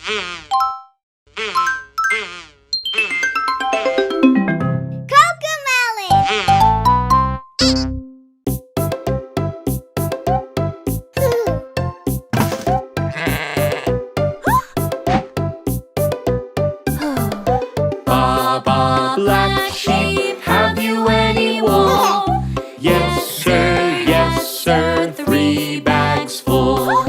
Baa Baa, black sheep, have you any wool? Yes sir, 3 bags full.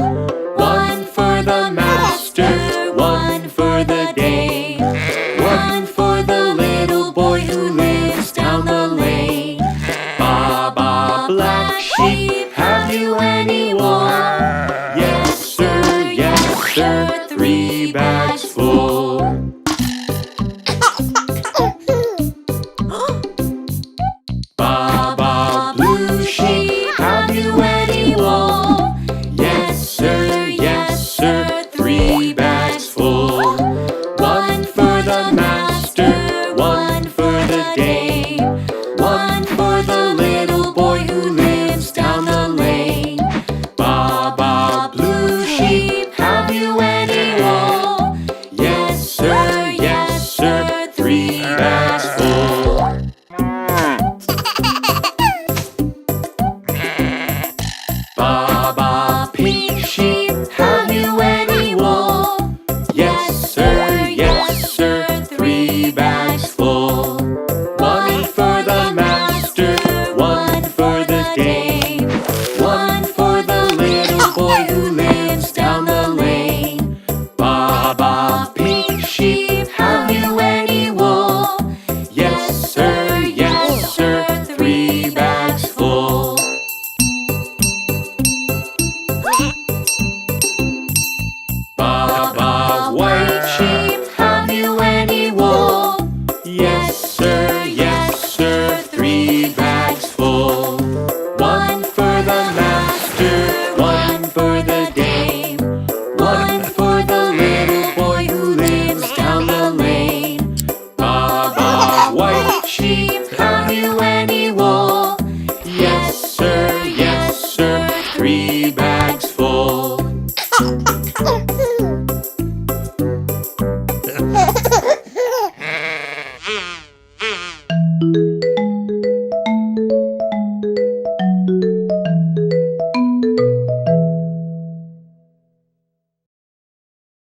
1 for the master, 1 for the dame, 1 for the little boy who lives down the lane. Baa Baa, black sheep, have you any wool? Yes sir, 3 bags full. Baa Baa, blue sheep, have you any wool? Yes sir, 3 bags full. 1 for the master, 1 for the dame, 1 for the little boy who lives down the lane. Baa Baa, blue sheep, have you any wool? Yes sir, 3 bags full. Baa Baa, pink sheep, have you any wool? Yes sir, 3 bags full. 1 for the master, 1 for the dame, 1 for the little boy who lives down the lane. Baa Baa, pink sheep, have you any wool? Yes sir, 3 bags full. Baa Baa, white sheep, have you any wool? Yes sir, 3 bags full. 1 for the master, 1 for the dame, 1 for the little boy who lives down the lane. Baa Baa, white sheep, have you any wool? Yes sir, 3 bags full.